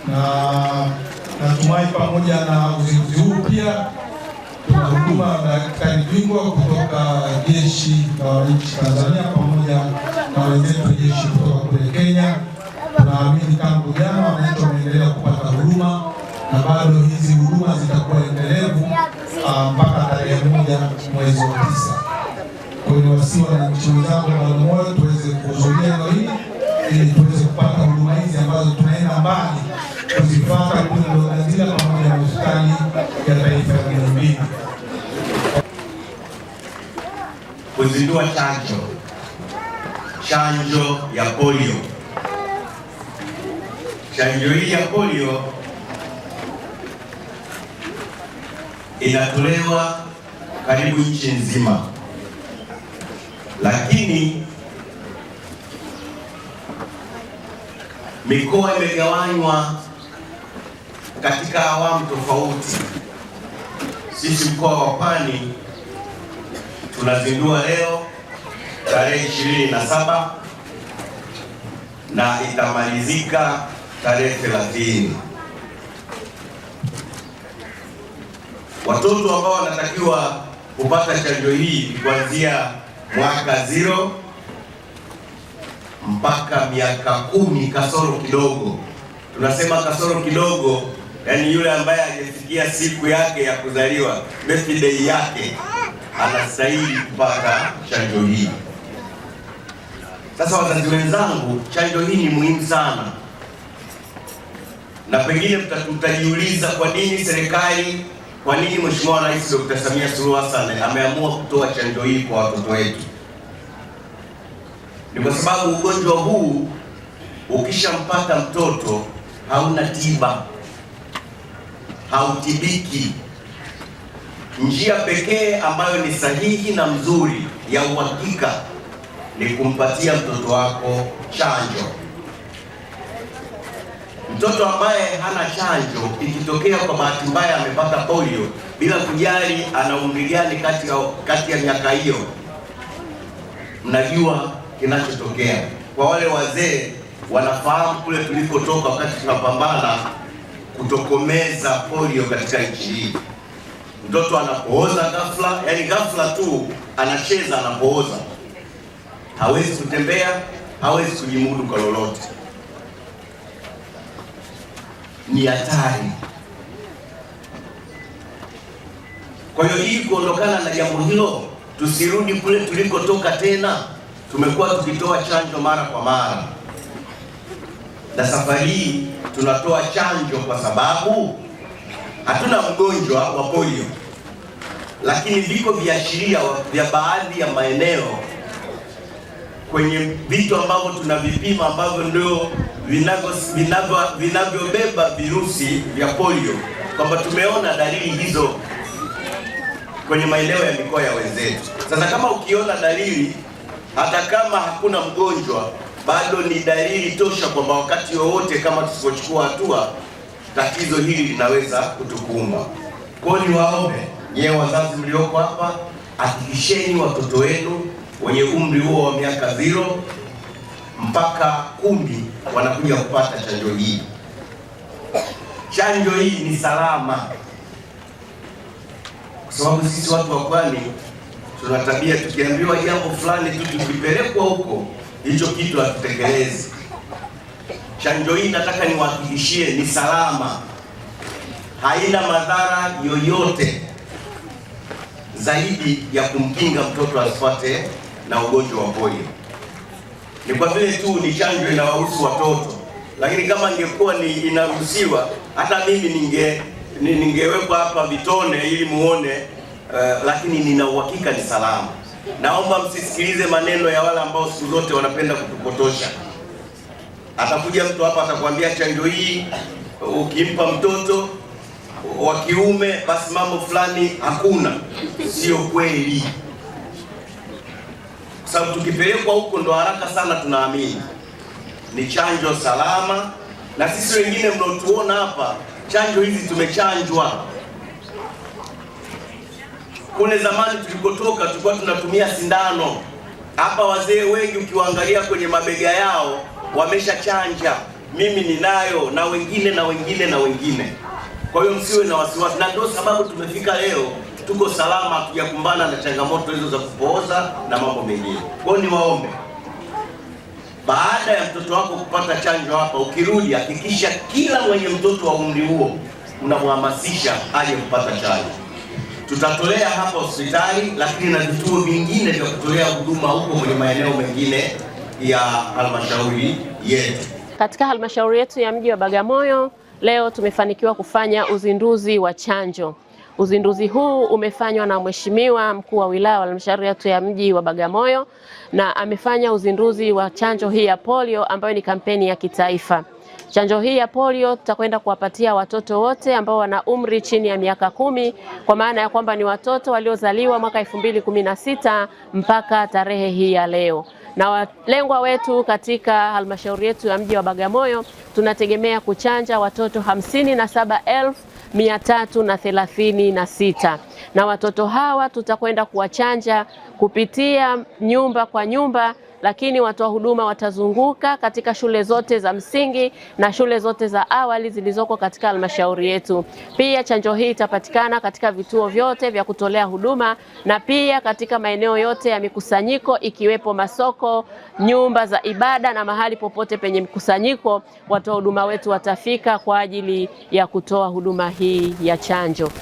na natumai pamoja na uzinduzi huu pia tuna huduma ya daktari bingwa kutoka Jeshi la Wananchi Tanzania pamoja na wenzetu jeshi kutoka kule Kenya. Tunaamini tangu jana wananchi wameendelea kupata huduma na bado hizi huduma zitakuwa endelevu mpaka tarehe 1 mwezi wa 9. Kwa hiyo wasi wananchi wenzangu wa moyo tuweze kuhudhuria leo hii ili tuweze kupata huduma hizi ambazo tunaenda mbali kuzipata kule Mloganzila pamoja na hospitali ya taifa ya Muhimbili. Kuzindua chanjo ya polio. Chanjo hii ya polio inatolewa karibu nchi nzima, lakini mikoa imegawanywa katika awamu tofauti. Sisi mkoa wa Pwani tunazindua leo tarehe 27 na itamalizika tarehe 30. Watoto ambao wanatakiwa kupata chanjo hii kuanzia mwaka 0 mpaka miaka 10 kasoro kidogo. Tunasema kasoro kidogo, yani yule ambaye hajafikia siku yake ya kuzaliwa, birthday yake, anastahili kupata chanjo hii. Sasa wazazi wenzangu, chanjo hii ni muhimu sana, na pengine mtajiuliza kwa nini serikali, kwa nini Mheshimiwa Rais Dr. Samia Suluhu Hassan ameamua kutoa chanjo hii kwa watoto wetu. Ni kwa sababu ugonjwa huu ukishampata mtoto hauna tiba, hautibiki. Njia pekee ambayo ni sahihi na mzuri ya uhakika ni kumpatia mtoto wako chanjo. Mtoto ambaye hana chanjo, ikitokea kwa bahati mbaya amepata polio, bila kujali ana umri gani kati ya miaka hiyo, mnajua kinachotokea. Kwa wale wazee wanafahamu kule tulikotoka wakati tunapambana kutokomeza polio katika nchi hii. Mtoto anapooza ghafla, yani ghafla tu anacheza, anapooza, hawezi kutembea, hawezi kujimudu kwa lolote. Ni hatari. Kwa hiyo ili kuondokana na jambo hilo, tusirudi kule tulikotoka tena. Tumekuwa tukitoa chanjo mara kwa mara, na safari hii tunatoa chanjo kwa sababu hatuna mgonjwa wa polio, lakini viko viashiria vya baadhi ya maeneo kwenye vitu ambavyo tunavipima ambavyo ndio vinavyobeba virusi vya polio, kwamba tumeona dalili hizo kwenye maeneo ya mikoa ya wenzetu. Sasa kama ukiona dalili, hata kama hakuna mgonjwa, bado ni dalili tosha kwamba wakati wowote kama tusipochukua hatua, tatizo hili linaweza kutukumba. Kwa hiyo niwaombe nyewe wazazi mlioko hapa, hakikisheni watoto wenu wenye umri huo wa miaka 0 mpaka 10 wanakuja kupata chanjo hii. Chanjo hii ni salama, kwa sababu sisi watu wa Pwani tuna tabia, tukiambiwa jambo fulani tu tukipelekwa huko, hicho kitu hatutekelezi. Chanjo hii nataka niwahakikishie ni salama, haina madhara yoyote zaidi ya kumkinga mtoto asipate na ugonjwa wa polio. Ni kwa vile tu ni chanjo inawahusu watoto, lakini kama ingekuwa ni inaruhusiwa, hata mimi ningewekwa hapa vitone ili muone, lakini nina uhakika ni salama. Naomba msisikilize maneno ya wale ambao siku zote wanapenda kutupotosha. Atakuja mtu hapa atakwambia chanjo hii ukimpa mtoto wa kiume basi mambo fulani hakuna. Sio kweli, kwa sababu tukipelekwa huko ndo haraka sana tunaamini. Ni chanjo salama, na sisi wengine mnaotuona hapa, chanjo hizi tumechanjwa. Kule zamani tulikotoka tulikuwa tunatumia sindano. Hapa wazee wengi ukiwaangalia kwenye mabega yao wameshachanja. mimi ninayo na wengine na wengine na wengine. Kwa hiyo msiwe na wasiwasi, na ndio sababu tumefika leo tuko salama, hatujakumbana na changamoto hizo za kupooza na mambo mengine. Kwa hiyo niwaombe, baada ya mtoto wako kupata chanjo hapa, ukirudi hakikisha kila mwenye mtoto wa umri huo unamhamasisha aje kupata chanjo. Tutatolea hapa hospitali, lakini na vituo vingine vya kutolea huduma huko kwenye maeneo mengine ya halmashauri yetu. Katika halmashauri yetu ya mji wa Bagamoyo leo tumefanikiwa kufanya uzinduzi wa chanjo. Uzinduzi huu umefanywa na Mheshimiwa Mkuu wa Wilaya wa halmashauri yetu ya mji wa Bagamoyo, na amefanya uzinduzi wa chanjo hii ya polio ambayo ni kampeni ya kitaifa. Chanjo hii ya polio tutakwenda kuwapatia watoto wote ambao wana umri chini ya miaka 10, kwa maana ya kwamba ni watoto waliozaliwa mwaka 2016 mpaka tarehe hii ya leo. Na walengwa wetu katika halmashauri yetu ya mji wa Bagamoyo tunategemea kuchanja watoto 57,336, na watoto hawa tutakwenda kuwachanja kupitia nyumba kwa nyumba, lakini watoa huduma watazunguka katika shule zote za msingi na shule zote za awali zilizoko katika halmashauri yetu. Pia chanjo hii itapatikana katika vituo vyote vya kutolea huduma na pia katika maeneo yote ya mikusanyiko ikiwepo masoko, nyumba za ibada na mahali popote penye mikusanyiko, watoa huduma wetu watafika kwa ajili ya kutoa huduma hii ya chanjo.